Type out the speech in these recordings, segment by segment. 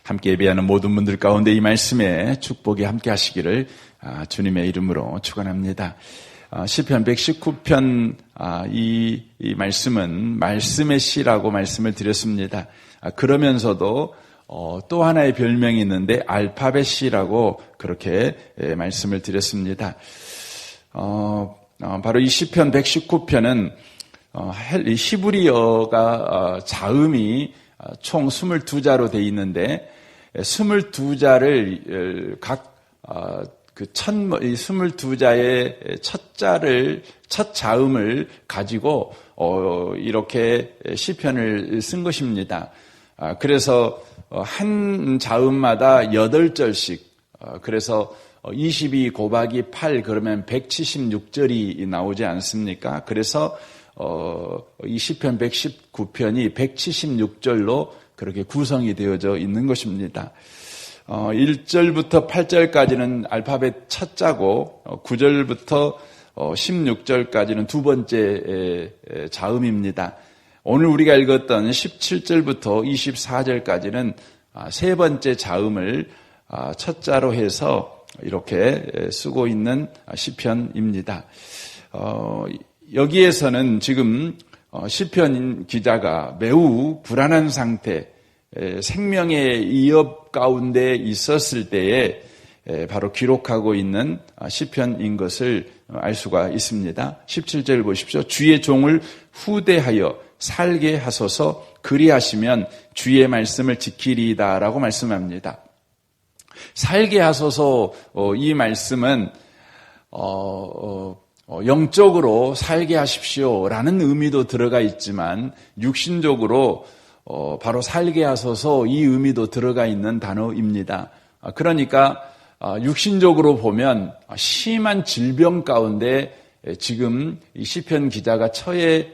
함께 예배하는 모든 분들 가운데 이 말씀에 축복이 함께 하시기를 주님의 이름으로 축원합니다. 시편 119편 이 말씀은 말씀의 시라고 말씀을 드렸습니다. 그러면서도 또 하나의 별명이 있는데 알파벳 시라고 그렇게 말씀을 드렸습니다. 바로 이 시편 119편은 히브리어가 자음이 총 22자로 되어 있는데 22자를 각 22자의 첫 자음을 가지고 이렇게 시편을 쓴 것입니다. 그래서 한 자음마다 8절씩, 그래서 22 곱하기 8 그러면 176절이 나오지 않습니까? 그래서 이 시편 119편이 176절로 그렇게 구성이 되어져 있는 것입니다. 1절부터 8절까지는 알파벳 첫 자고 9절부터 16절까지는 두 번째 자음입니다. 오늘 우리가 읽었던 17절부터 24절까지는 세 번째 자음을 첫 자로 해서 이렇게 쓰고 있는 시편입니다. 여기에서는 지금 시편 기자가 매우 불안한 상태, 생명의 위협 가운데 있었을 때에 바로 기록하고 있는 시편인 것을 알 수가 있습니다. 17절 보십시오. 주의 종을 후대하여 살게 하소서, 그리하시면 주의 말씀을 지키리이다라고 말씀합니다. 살게 하소서, 이 말씀은 영적으로 살게 하십시오라는 의미도 들어가 있지만 육신적으로 바로 살게 하소서 이 의미도 들어가 있는 단어입니다. 그러니까 육신적으로 보면 심한 질병 가운데 지금 이 시편 기자가 처해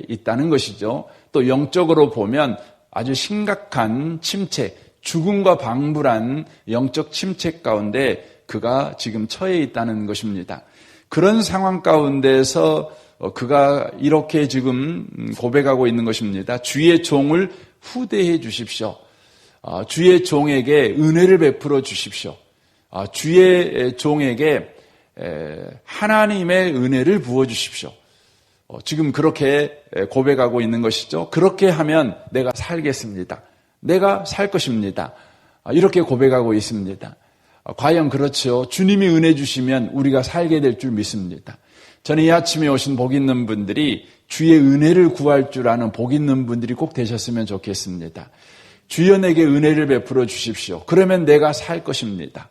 있다는 것이죠. 또 영적으로 보면 아주 심각한 침체, 죽음과 방불한 영적 침체 가운데 그가 지금 처해 있다는 것입니다. 그런 상황 가운데서 그가 이렇게 지금 고백하고 있는 것입니다. 주의 종을 후대해 주십시오. 주의 종에게 은혜를 베풀어 주십시오. 주의 종에게 하나님의 은혜를 부어 주십시오. 지금 그렇게 고백하고 있는 것이죠. 그렇게 하면 내가 살겠습니다. 내가 살 것입니다. 이렇게 고백하고 있습니다. 과연 그렇죠. 주님이 은혜 주시면 우리가 살게 될 줄 믿습니다. 저는 이 아침에 오신 복 있는 분들이 주의 은혜를 구할 줄 아는 복 있는 분들이 꼭 되셨으면 좋겠습니다. 주여 내게 은혜를 베풀어 주십시오. 그러면 내가 살 것입니다.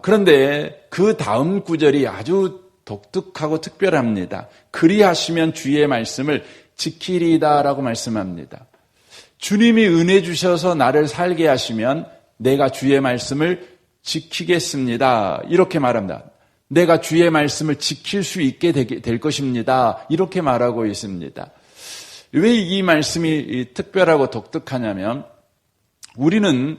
그런데 그 다음 구절이 아주 독특하고 특별합니다. 그리하시면 주의 말씀을 지키리이다라고 말씀합니다. 주님이 은혜 주셔서 나를 살게 하시면 내가 주의 말씀을 지키겠습니다. 이렇게 말합니다. 내가 주의 말씀을 지킬 수 있게 될 것입니다. 이렇게 말하고 있습니다. 왜 이 말씀이 특별하고 독특하냐면 우리는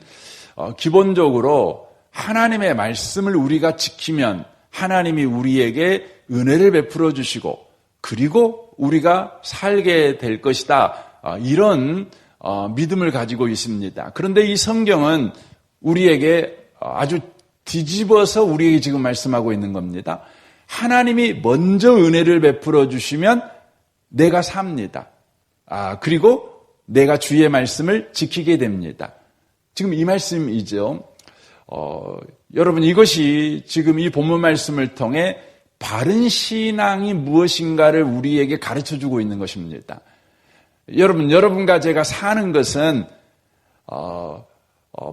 기본적으로 하나님의 말씀을 우리가 지키면 하나님이 우리에게 은혜를 베풀어 주시고 그리고 우리가 살게 될 것이다. 이런 믿음을 가지고 있습니다. 그런데 이 성경은 우리에게 아주 뒤집어서 우리에게 지금 말씀하고 있는 겁니다. 하나님이 먼저 은혜를 베풀어 주시면 내가 삽니다. 그리고 내가 주의 말씀을 지키게 됩니다. 지금 이 말씀이죠. 여러분 이것이 지금 이 본문 말씀을 통해 바른 신앙이 무엇인가를 우리에게 가르쳐주고 있는 것입니다. 여러분과 제가 사는 것은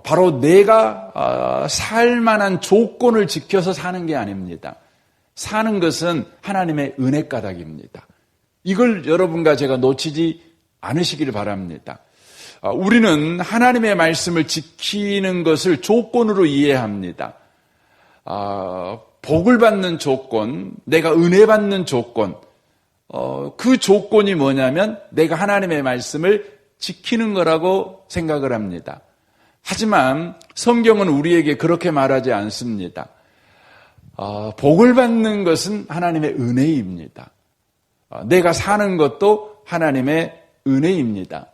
바로 내가 살 만한 조건을 지켜서 사는 게 아닙니다. 사는 것은 하나님의 은혜 까닭입니다. 이걸 여러분과 제가 놓치지 않으시기를 바랍니다. 우리는 하나님의 말씀을 지키는 것을 조건으로 이해합니다. 복을 받는 조건, 내가 은혜 받는 조건, 그 조건이 뭐냐면 내가 하나님의 말씀을 지키는 거라고 생각을 합니다. 하지만 성경은 우리에게 그렇게 말하지 않습니다. 복을 받는 것은 하나님의 은혜입니다. 내가 사는 것도 하나님의 은혜입니다.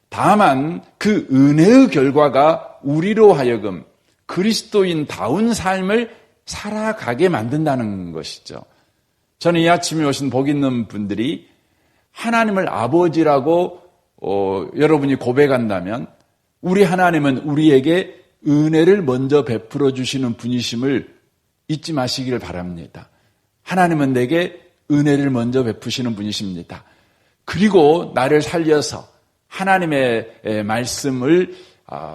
다만 그 은혜의 결과가 우리로 하여금 그리스도인다운 삶을 살아가게 만든다는 것이죠. 저는 이 아침에 오신 복 있는 분들이 하나님을 아버지라고 여러분이 고백한다면 우리 하나님은 우리에게 은혜를 먼저 베풀어 주시는 분이심을 잊지 마시기를 바랍니다. 하나님은 내게 은혜를 먼저 베푸시는 분이십니다. 그리고 나를 살려서 하나님의 말씀을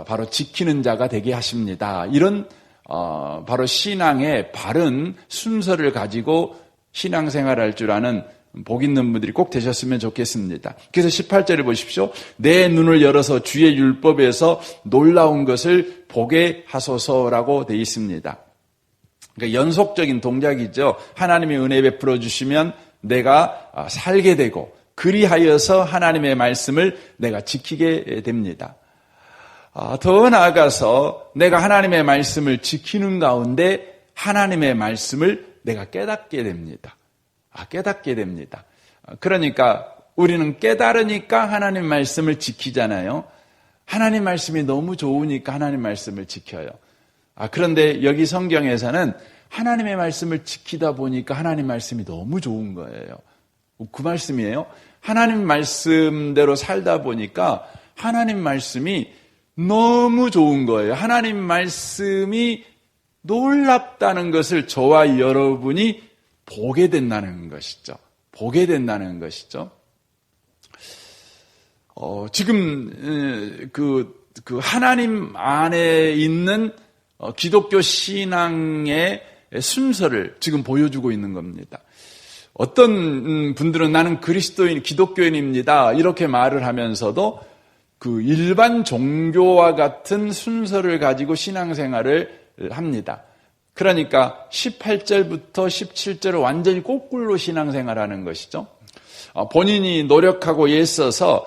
바로 지키는 자가 되게 하십니다. 이런 바로 신앙의 바른 순서를 가지고 신앙생활할 줄 아는 복 있는 분들이 꼭 되셨으면 좋겠습니다. 그래서 18절을 보십시오. 내 눈을 열어서 주의 율법에서 놀라운 것을 보게 하소서라고 되어 있습니다. 그러니까 연속적인 동작이죠. 하나님의 은혜 베풀어 주시면 내가 살게 되고 그리하여서 하나님의 말씀을 내가 지키게 됩니다. 더 나아가서 내가 하나님의 말씀을 지키는 가운데 하나님의 말씀을 내가 깨닫게 됩니다. 깨닫게 됩니다. 그러니까 우리는 깨달으니까 하나님 말씀을 지키잖아요. 하나님 말씀이 너무 좋으니까 하나님 말씀을 지켜요. 그런데 여기 성경에서는 하나님의 말씀을 지키다 보니까 하나님 말씀이 너무 좋은 거예요. 그 말씀이에요. 하나님 말씀대로 살다 보니까 하나님 말씀이 너무 좋은 거예요. 하나님 말씀이 놀랍다는 것을 저와 여러분이 보게 된다는 것이죠. 보게 된다는 것이죠. 지금 그 하나님 안에 있는 기독교 신앙의 순서를 지금 보여주고 있는 겁니다. 어떤 분들은 나는 그리스도인, 기독교인입니다. 이렇게 말을 하면서도 그 일반 종교와 같은 순서를 가지고 신앙생활을 합니다. 그러니까 18절부터 17절을 완전히 거꾸로 신앙생활하는 것이죠. 본인이 노력하고 애써서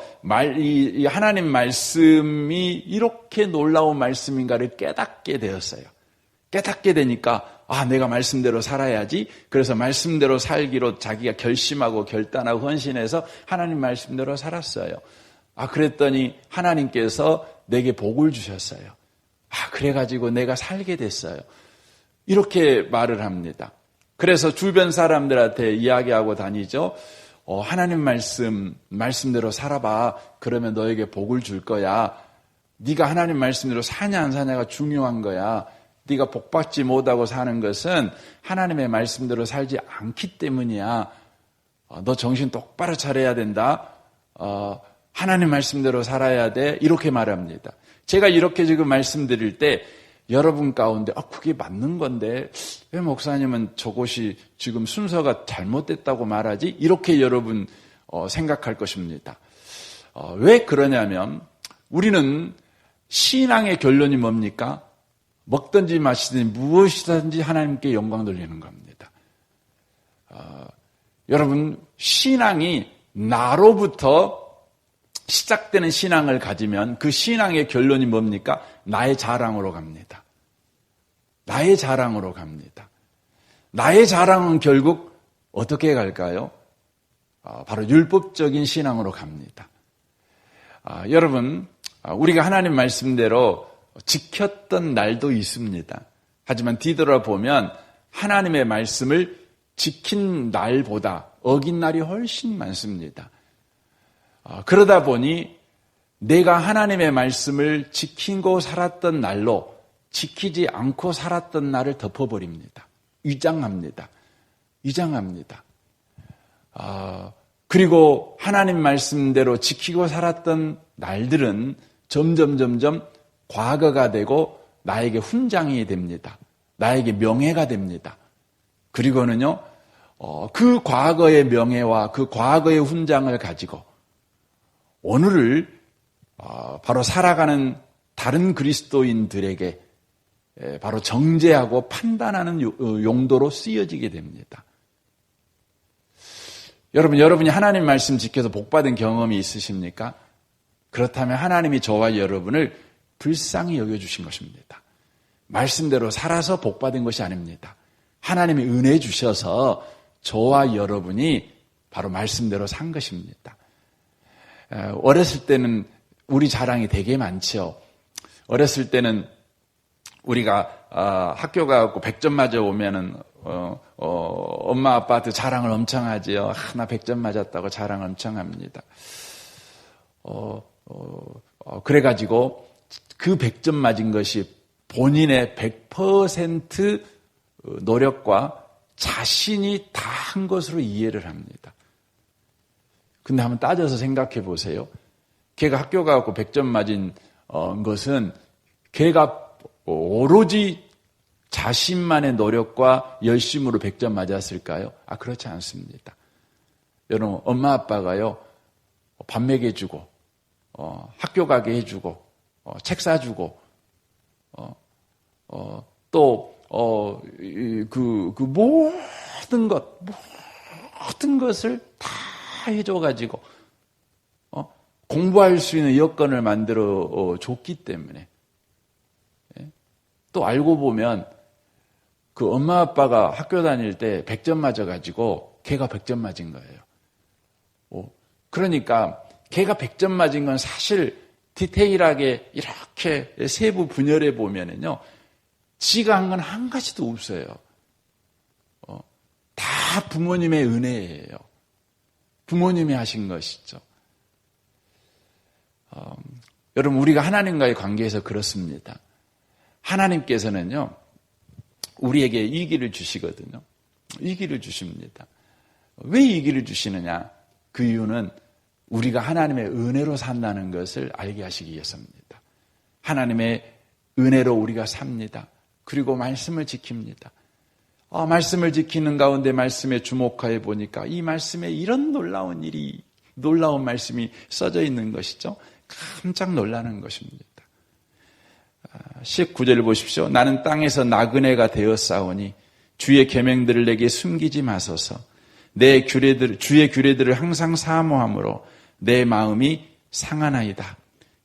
이 하나님 말씀이 이렇게 놀라운 말씀인가를 깨닫게 되었어요. 깨닫게 되니까 내가 말씀대로 살아야지. 그래서 말씀대로 살기로 자기가 결심하고 결단하고 헌신해서 하나님 말씀대로 살았어요. 그랬더니 하나님께서 내게 복을 주셨어요. 그래가지고 내가 살게 됐어요. 이렇게 말을 합니다. 그래서 주변 사람들한테 이야기하고 다니죠. 하나님 말씀대로 살아봐. 그러면 너에게 복을 줄 거야. 네가 하나님 말씀대로 사냐 안 사냐가 중요한 거야. 네가 복받지 못하고 사는 것은 하나님의 말씀대로 살지 않기 때문이야. 너 정신 똑바로 차려야 된다. 하나님 말씀대로 살아야 돼. 이렇게 말합니다. 제가 이렇게 지금 말씀드릴 때 여러분 가운데 그게 맞는 건데 왜 목사님은 저것이 지금 순서가 잘못됐다고 말하지? 이렇게 여러분 생각할 것입니다. 왜 그러냐면 우리는 신앙의 결론이 뭡니까? 먹든지 마시든지 무엇이든지 하나님께 영광 돌리는 겁니다. 여러분 신앙이 나로부터 시작되는 신앙을 가지면 그 신앙의 결론이 뭡니까? 나의 자랑으로 갑니다. 나의 자랑으로 갑니다. 나의 자랑은 결국 어떻게 갈까요? 바로 율법적인 신앙으로 갑니다. 여러분, 우리가 하나님 말씀대로 지켰던 날도 있습니다. 하지만 뒤돌아보면 하나님의 말씀을 지킨 날보다 어긴 날이 훨씬 많습니다. 그러다 보니 내가 하나님의 말씀을 지키고 살았던 날로 지키지 않고 살았던 날을 덮어버립니다. 위장합니다. 그리고 하나님 말씀대로 지키고 살았던 날들은 점점 과거가 되고 나에게 훈장이 됩니다. 나에게 명예가 됩니다. 그리고는요, 그 과거의 명예와 그 과거의 훈장을 가지고 오늘을 바로 살아가는 다른 그리스도인들에게 바로 정죄하고 판단하는 용도로 쓰여지게 됩니다. 여러분이 하나님 말씀 지켜서 복받은 경험이 있으십니까? 그렇다면 하나님이 저와 여러분을 불쌍히 여겨주신 것입니다. 말씀대로 살아서 복받은 것이 아닙니다. 하나님이 은혜 주셔서 저와 여러분이 바로 말씀대로 산 것입니다. 어렸을 때는 우리 자랑이 되게 많죠. 어렸을 때는 우리가 학교 가고 100점 맞아 오면은 엄마 아빠한테 자랑을 엄청 하지요. 나 100점 맞았다고 자랑을 엄청 합니다. 그래가지고 그 100점 맞은 것이 본인의 100% 노력과 자신이 다 한 것으로 이해를 합니다. 근데 한번 따져서 생각해 보세요. 걔가 학교 가고 100점 맞은 것은 걔가 오로지 자신만의 노력과 열심으로 100점 맞았을까요? 그렇지 않습니다. 여러분, 엄마 아빠가요, 밥 먹여주고, 학교 가게 해주고, 책 사주고, 모든 것을 다 해줘가지고, 공부할 수 있는 여건을 만들어 줬기 때문에. 또 알고 보면, 그 엄마 아빠가 학교 다닐 때 100점 맞아가지고, 걔가 100점 맞은 거예요. 그러니까, 걔가 100점 맞은 건 사실 디테일하게 이렇게 세부 분열해 보면은요, 지가 한 건 한 가지도 없어요. 다 부모님의 은혜예요. 부모님이 하신 것이죠. 여러분, 우리가 하나님과의 관계에서 그렇습니다. 하나님께서는요, 우리에게 이 길을 주시거든요. 이 길을 주십니다. 왜 이 길을 주시느냐? 그 이유는 우리가 하나님의 은혜로 산다는 것을 알게 하시기 위해서입니다. 하나님의 은혜로 우리가 삽니다. 그리고 말씀을 지킵니다. 말씀을 지키는 가운데 말씀에 주목하여 보니까 이 말씀에 이런 놀라운 말씀이 써져 있는 것이죠. 깜짝 놀라는 것입니다. 19절을 보십시오. 나는 땅에서 나그네가 되었사오니 주의 계명들을 내게 숨기지 마소서. 주의 규례들을 항상 사모함으로 내 마음이 상하나이다.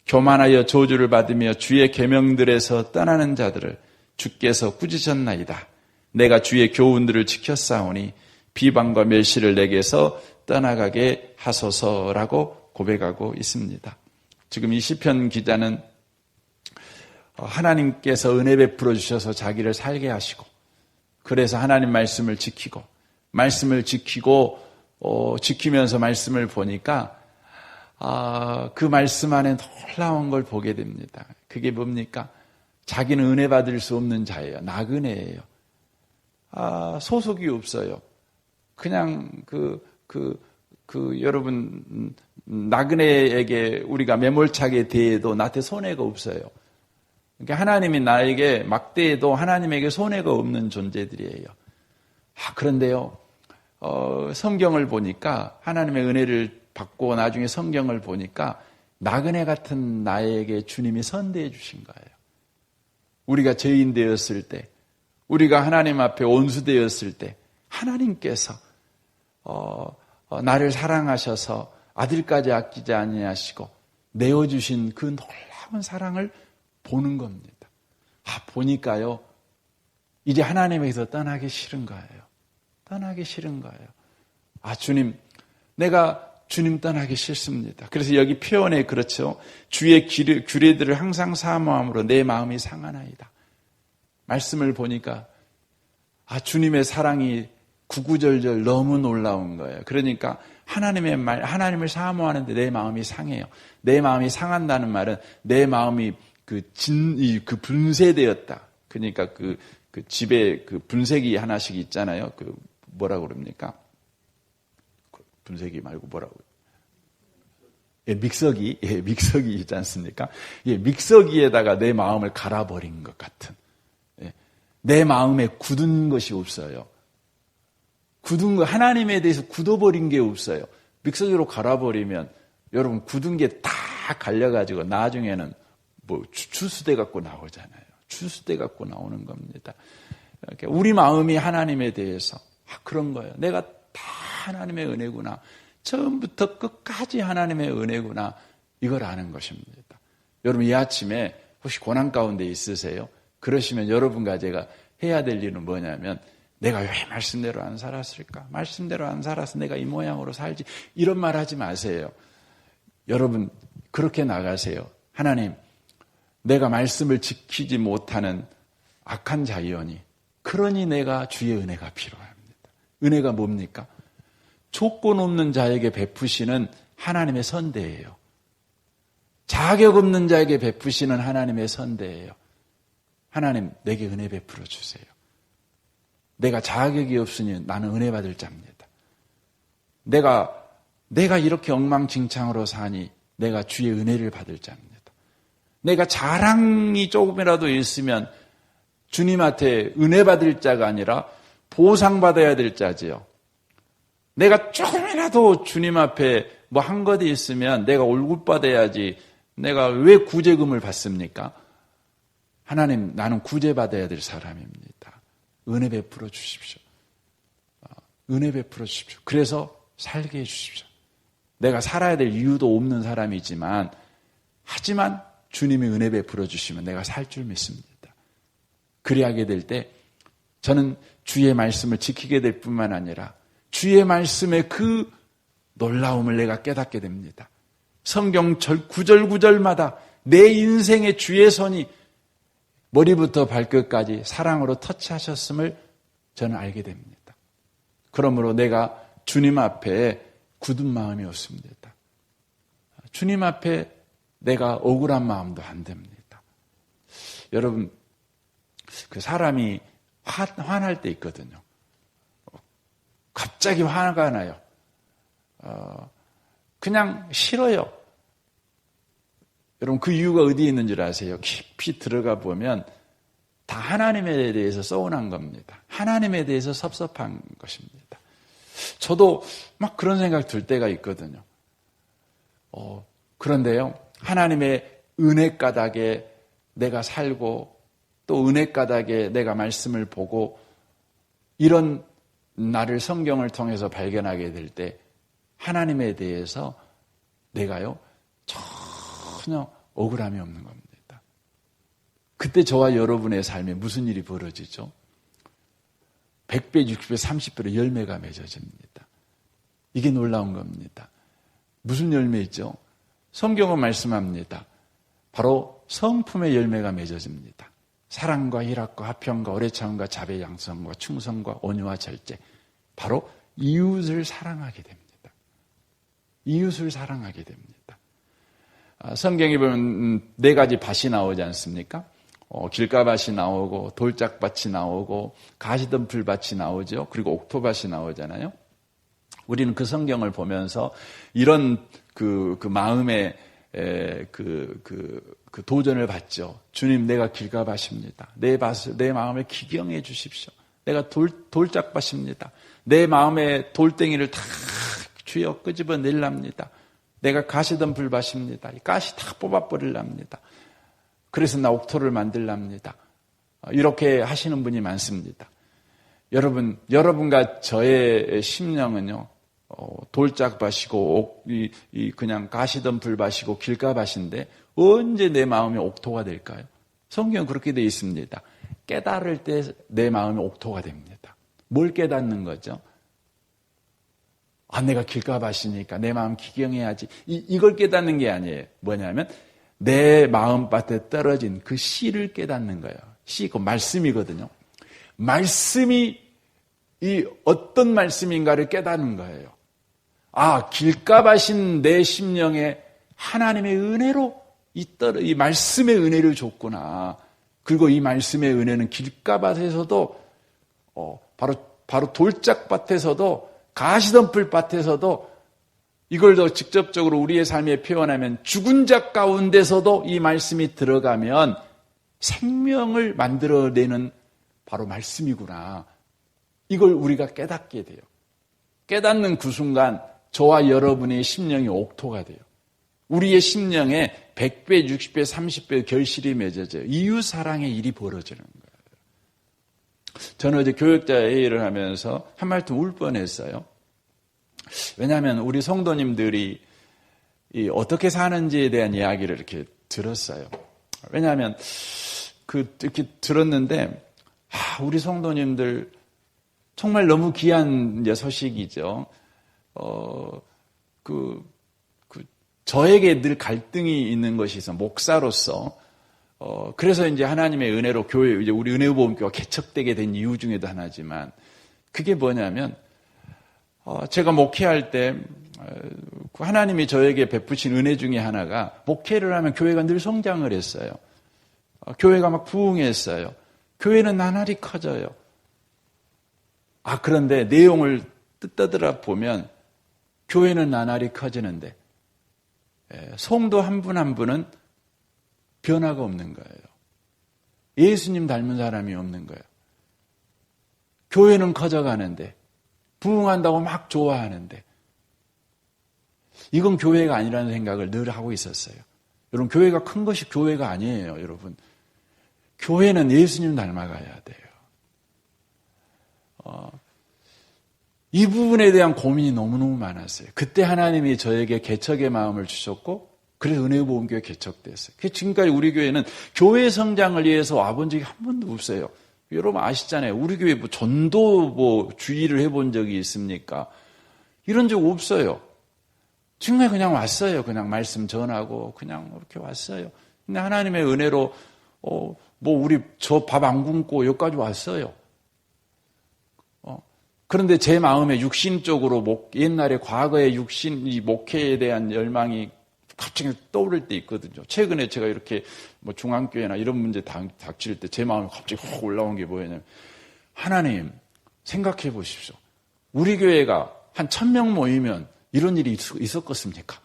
교만하여 저주를 받으며 주의 계명들에서 떠나는 자들을 주께서 꾸짖으셨나이다. 내가 주의 교훈들을 지켰사오니 비방과 멸시를 내게서 떠나가게 하소서라고 고백하고 있습니다. 지금 이 시편 기자는 하나님께서 은혜 베풀어 주셔서 자기를 살게 하시고, 그래서 하나님 말씀을 지키고 지키면서 말씀을 보니까 그 말씀 안에 놀라운 걸 보게 됩니다. 그게 뭡니까? 자기는 은혜 받을 수 없는 자예요. 나그네예요. 소속이 없어요. 그냥 여러분, 나그네에게 우리가 매몰차게 대해도 나한테 손해가 없어요. 그러니까 하나님이 나에게 막대해도 하나님에게 손해가 없는 존재들이에요. 그런데요, 성경을 보니까, 하나님의 은혜를 받고 나중에 성경을 보니까 나그네 같은 나에게 주님이 선대해 주신 거예요. 우리가 죄인 되었을 때, 우리가 하나님 앞에 온수되었을 때 하나님께서 나를 사랑하셔서 아들까지 아끼지 아니하시고 내어주신 그 놀라운 사랑을 보는 겁니다. 보니까요, 이제 하나님에게서 떠나기 싫은 거예요. 떠나기 싫은 거예요. 주님, 내가 주님 떠나기 싫습니다. 그래서 여기 표현에 그렇죠. 주의 규례들을 항상 사모함으로 내 마음이 상하나이다. 말씀을 보니까 주님의 사랑이 구구절절 너무 놀라운 거예요. 그러니까 하나님을 사모하는데 내 마음이 상해요. 내 마음이 상한다는 말은 내 마음이 분쇄되었다. 그러니까 그 집에 그 분쇄기 하나씩 있잖아요. 뭐라고 그럽니까? 분쇄기 말고 뭐라고? 믹서기 있지 않습니까? 믹서기에다가 내 마음을 갈아버린 것 같은. 내 마음에 굳은 것이 없어요. 굳은 거, 하나님에 대해서 굳어버린 게 없어요. 믹서기로 갈아버리면 여러분 굳은 게 다 갈려가지고 나중에는 추수돼 갖고 나오잖아요. 추수돼 갖고 나오는 겁니다. 우리 마음이 하나님에 대해서 그런 거예요. 내가 다 하나님의 은혜구나. 처음부터 끝까지 하나님의 은혜구나. 이걸 아는 것입니다. 여러분, 이 아침에 혹시 고난 가운데 있으세요? 그러시면 여러분과 제가 해야 될 일은 뭐냐면, 내가 왜 말씀대로 안 살았을까? 말씀대로 안 살아서 내가 이 모양으로 살지. 이런 말 하지 마세요. 여러분, 그렇게 나가세요. 하나님, 내가 말씀을 지키지 못하는 악한 자연이, 그러니 내가 주의 은혜가 필요합니다. 은혜가 뭡니까? 조건 없는 자에게 베푸시는 하나님의 선대예요. 자격 없는 자에게 베푸시는 하나님의 선대예요. 하나님, 내게 은혜 베풀어 주세요. 내가 자격이 없으니 나는 은혜 받을 자입니다. 내가 이렇게 엉망진창으로 사니 내가 주의 은혜를 받을 자입니다. 내가 자랑이 조금이라도 있으면 주님한테 은혜 받을 자가 아니라 보상받아야 될 자지요. 내가 조금이라도 주님 앞에 뭐 한 것이 있으면 내가 월급 받아야지 내가 왜 구제금을 받습니까? 하나님, 나는 구제받아야 될 사람입니다. 은혜 베풀어 주십시오. 은혜 베풀어 주십시오. 그래서 살게 해 주십시오. 내가 살아야 될 이유도 없는 사람이지만, 하지만 주님이 은혜 베풀어 주시면 내가 살 줄 믿습니다. 그리하게 될 때 저는 주의 말씀을 지키게 될 뿐만 아니라 주의 말씀의 그 놀라움을 내가 깨닫게 됩니다. 성경 구절구절마다 내 인생의 주의 손이 머리부터 발끝까지 사랑으로 터치하셨음을 저는 알게 됩니다. 그러므로 내가 주님 앞에 굳은 마음이 없습니다. 주님 앞에 내가 억울한 마음도 안 됩니다. 여러분, 그 사람이 화날 때 있거든요. 갑자기 화가 나요. 그냥 싫어요. 여러분, 그 이유가 어디에 있는 줄 아세요? 깊이 들어가 보면 다 하나님에 대해서 서운한 겁니다. 하나님에 대해서 섭섭한 것입니다. 저도 막 그런 생각 들 때가 있거든요. 그런데요, 하나님의 은혜 가닥에 내가 살고 또 은혜 가닥에 내가 말씀을 보고 이런 나를 성경을 통해서 발견하게 될 때 하나님에 대해서 내가요 전혀 억울함이 없는 겁니다. 그때 저와 여러분의 삶에 무슨 일이 벌어지죠? 100배, 60배, 30배로 열매가 맺어집니다. 이게 놀라운 겁니다. 무슨 열매이죠? 성경은 말씀합니다. 바로 성품의 열매가 맺어집니다. 사랑과 희락과 화평과 오래 참음과 자비 양성과 충성과 온유와 절제. 바로 이웃을 사랑하게 됩니다. 이웃을 사랑하게 됩니다. 성경에 보면 4가지 밭이 나오지 않습니까? 길가밭이 나오고 돌짝밭이 나오고 가시덤불밭이 나오죠. 그리고 옥토밭이 나오잖아요. 우리는 그 성경을 보면서 이런 그 마음의 그 도전을 받죠. 주님, 내가 길가밭입니다. 내 마음을 기경해 주십시오. 내가 돌짝밭입니다. 내 마음의 돌덩이를 다 주여 끄집어낼랍니다. 내가 가시던 불밭입니다. 이 가시 다 뽑아버릴랍니다. 그래서 나 옥토를 만들랍니다. 이렇게 하시는 분이 많습니다. 여러분과 저의 심령은요, 돌짝밭이고 그냥 가시던 불밭이고 길가밭인데 언제 내 마음이 옥토가 될까요? 성경은 그렇게 되어 있습니다. 깨달을 때 내 마음이 옥토가 됩니다. 뭘 깨닫는 거죠? 내가 길가밭이니까 내 마음 기경해야지. 이걸 깨닫는 게 아니에요. 뭐냐면 내 마음밭에 떨어진 그 씨를 깨닫는 거예요. 씨, 그 말씀이거든요. 말씀이 이 어떤 말씀인가를 깨닫는 거예요. 길가밭인 내 심령에 하나님의 은혜로 이 말씀의 은혜를 줬구나. 그리고 이 말씀의 은혜는 길가밭에서도 바로 돌짝밭에서도 가시덤불밭에서도 이걸 더 직접적으로 우리의 삶에 표현하면 죽은 자 가운데서도 이 말씀이 들어가면 생명을 만들어내는 바로 말씀이구나. 이걸 우리가 깨닫게 돼요. 깨닫는 그 순간 저와 여러분의 심령이 옥토가 돼요. 우리의 심령에 100배, 60배, 30배 결실이 맺어져요. 이웃사랑의 일이 벌어지는 거예요. 저는 어제 교역자 회의를 하면서 한말씀 울 뻔했어요. 왜냐하면 우리 성도님들이 어떻게 사는지에 대한 이야기를 이렇게 들었어요. 왜냐하면 이렇게 들었는데 우리 성도님들 정말 너무 귀한 이제 소식이죠. 저에게 늘 갈등이 있는 것이 있어. 목사로서 그래서 이제 하나님의 은혜로 교회, 이제 우리 은혜보험교가 개척되게 된 이유 중에도 하나지만, 그게 뭐냐면, 제가 목회할 때, 하나님이 저에게 베푸신 은혜 중에 하나가, 목회를 하면 교회가 늘 성장을 했어요. 교회가 막 부흥했어요. 교회는 나날이 커져요. 그런데 내용을 뜯어들어 보면, 교회는 나날이 커지는데, 성도 한 분 한 분은 변화가 없는 거예요. 예수님 닮은 사람이 없는 거예요. 교회는 커져가는데, 부흥한다고 막 좋아하는데, 이건 교회가 아니라는 생각을 늘 하고 있었어요. 여러분, 교회가 큰 것이 교회가 아니에요, 여러분. 교회는 예수님 닮아가야 돼요. 이 부분에 대한 고민이 너무너무 많았어요. 그때 하나님이 저에게 개척의 마음을 주셨고, 그래서 은혜보험교회 개척됐어요. 지금까지 우리 교회는 교회 성장을 위해서 와본 적이 한 번도 없어요. 여러분 아시잖아요. 우리 교회 뭐 전도 주의를 해본 적이 있습니까? 이런 적 없어요. 정말 그냥 왔어요. 그냥 말씀 전하고 그냥 이렇게 왔어요. 근데 하나님의 은혜로 우리 저 밥 안 굶고 여기까지 왔어요. 그런데 제 마음에 육신적으로 옛날에 과거의 이 목회에 대한 열망이 갑자기 떠오를 때 있거든요. 최근에 제가 이렇게 중앙교회나 이런 문제 닥칠 때 제 마음에 갑자기 확 올라온 게 뭐였냐면, 하나님 생각해 보십시오. 우리 교회가 한 1000명 모이면 이런 일이 있었겠습니까?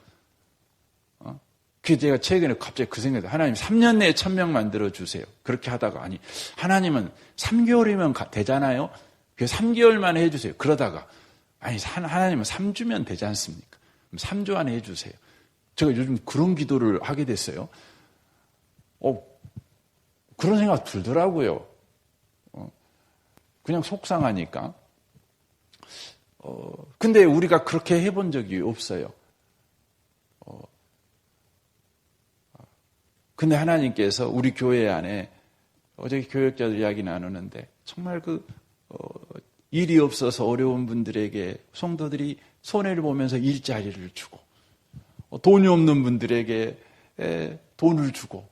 그게 제가 최근에 갑자기 그 생각이, 하나님 3년 내에 1000명 만들어 주세요. 그렇게 하다가, 하나님은 3개월이면 되잖아요. 그래서 3개월 만에 해주세요. 그러다가, 하나님은 3주면 되지 않습니까? 3주 안에 해주세요. 제가 요즘 그런 기도를 하게 됐어요. 그런 생각 들더라고요. 그냥 속상하니까. 근데 우리가 그렇게 해본 적이 없어요. 근데 하나님께서 우리 교회 안에, 어제 교역자들 이야기 나누는데, 정말 일이 없어서 어려운 분들에게 성도들이 손해를 보면서 일자리를 주고, 돈이 없는 분들에게 돈을 주고,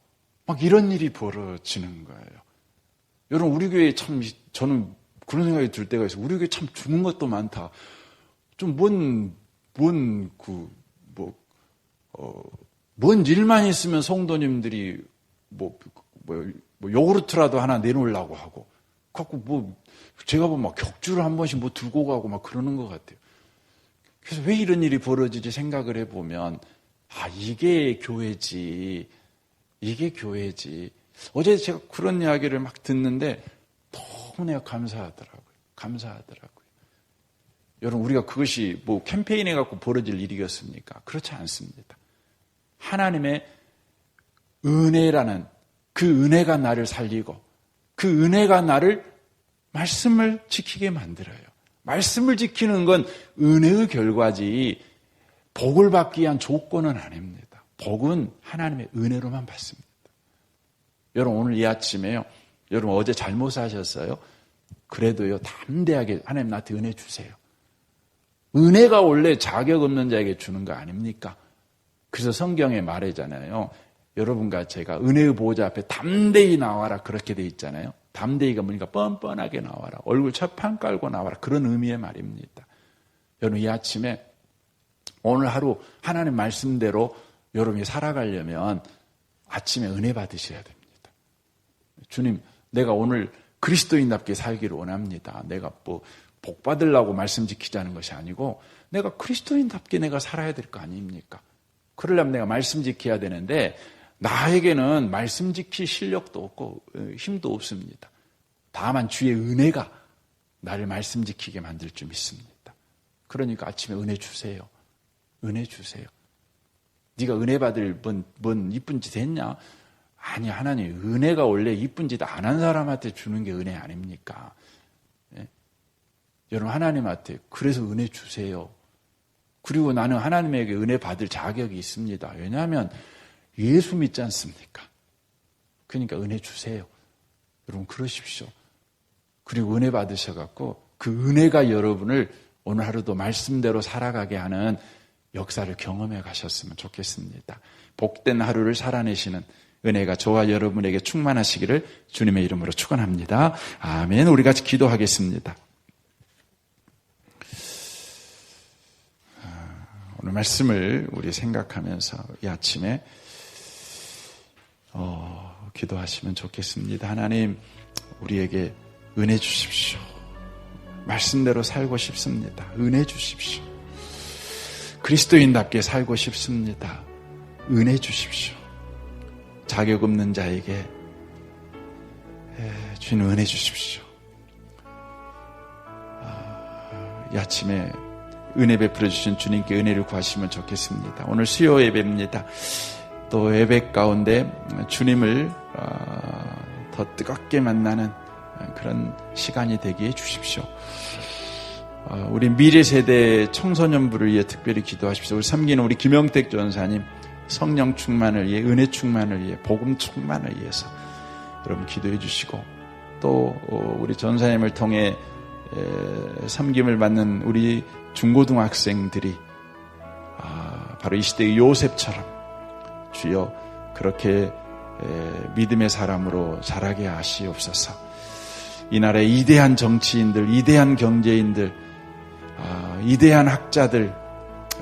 막 이런 일이 벌어지는 거예요. 여러분, 우리 교회에 참, 저는 그런 생각이 들 때가 있어요. 우리 교회 참 주는 것도 많다. 좀 뭔 일만 있으면 성도님들이 요구르트라도 하나 내놓으려고 하고, 갖고 제가 보면 막 격주를 한 번씩 들고 가고 막 그러는 것 같아요. 그래서 왜 이런 일이 벌어지지 생각을 해보면, 이게 교회지. 이게 교회지. 어제 제가 그런 이야기를 막 듣는데 너무 내가 감사하더라고요. 여러분, 우리가 그것이 캠페인해 갖고 벌어질 일이겠습니까? 그렇지 않습니다. 하나님의 은혜라는 그 은혜가 나를 살리고, 그 은혜가 나를 말씀을 지키게 만들어요. 말씀을 지키는 건 은혜의 결과지 복을 받기 위한 조건은 아닙니다. 복은 하나님의 은혜로만 받습니다. 여러분, 오늘 이 아침에요, 여러분 어제 잘못 사셨어요? 그래도요, 담대하게 하나님 나한테 은혜 주세요. 은혜가 원래 자격 없는 자에게 주는 거 아닙니까? 그래서 성경에 말하잖아요. 여러분과 제가 은혜의 보호자 앞에 담대히 나와라, 그렇게 돼 있잖아요. 담대히가 뭐니까 뻔뻔하게 나와라, 얼굴 첫판 깔고 나와라, 그런 의미의 말입니다. 여러분, 이 아침에 오늘 하루 하나님 말씀대로 여러분이 살아가려면 아침에 은혜 받으셔야 됩니다. 주님, 내가 오늘 그리스도인답게 살기를 원합니다. 내가 복 받으려고 말씀 지키자는 것이 아니고, 내가 그리스도인답게 내가 살아야 될 거 아닙니까? 그러려면 내가 말씀 지켜야 되는데, 나에게는 말씀 지킬 실력도 없고 힘도 없습니다. 다만 주의 은혜가 나를 말씀 지키게 만들 줄 믿습니다. 그러니까 아침에 은혜 주세요. 은혜 주세요. 네가 은혜 받을 뭔 이쁜 짓 했냐? 아니, 하나님, 은혜가 원래 이쁜 짓 안 한 사람한테 주는 게 은혜 아닙니까? 예? 여러분, 하나님한테 그래서 은혜 주세요. 그리고 나는 하나님에게 은혜 받을 자격이 있습니다. 왜냐하면 예수 믿지 않습니까? 그러니까 은혜 주세요. 여러분, 그러십시오. 그리고 은혜 받으셔갖고 그 은혜가 여러분을 오늘 하루도 말씀대로 살아가게 하는 역사를 경험해 가셨으면 좋겠습니다. 복된 하루를 살아내시는 은혜가 저와 여러분에게 충만하시기를 주님의 이름으로 축원합니다. 아멘. 우리 같이 기도하겠습니다. 오늘 말씀을 우리 생각하면서 이 아침에 기도하시면 좋겠습니다. 하나님, 우리에게 은혜 주십시오. 말씀대로 살고 싶습니다. 은혜 주십시오. 그리스도인답게 살고 싶습니다. 은혜 주십시오. 자격 없는 자에게 주님 은혜 주십시오. 이 아침에 은혜 베풀어 주신 주님께 은혜를 구하시면 좋겠습니다. 오늘 수요 예배입니다. 또 예배 가운데 주님을 더 뜨겁게 만나는 그런 시간이 되게 해 주십시오. 우리 미래 세대 청소년부를 위해 특별히 기도하십시오. 우리 섬기는 우리 김영택 전사님 성령 충만을 위해, 은혜 충만을 위해, 복음 충만을 위해서 여러분 기도해 주시고, 또 우리 전사님을 통해 섬김을 받는 우리 중고등학생들이 바로 이 시대의 요셉처럼 주여 그렇게 믿음의 사람으로 자라게 하시옵소서. 이 나라의 이대한 정치인들, 이대한 경제인들, 이대한 학자들,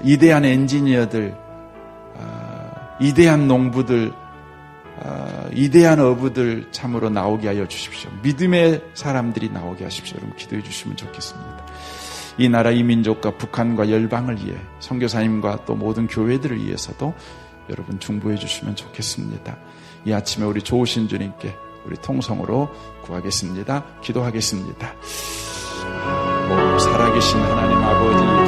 이대한 엔지니어들, 이대한 농부들, 이대한 어부들 참으로 나오게 하여 주십시오. 믿음의 사람들이 나오게 하십시오. 여러분 기도해 주시면 좋겠습니다. 이 나라 이 민족과 북한과 열방을 위해, 선교사님과 또 모든 교회들을 위해서도 여러분 중보해 주시면 좋겠습니다. 이 아침에 우리 좋으신 주님께 우리 통성으로 구하겠습니다. 기도하겠습니다. 살아계신 하나님 아버지,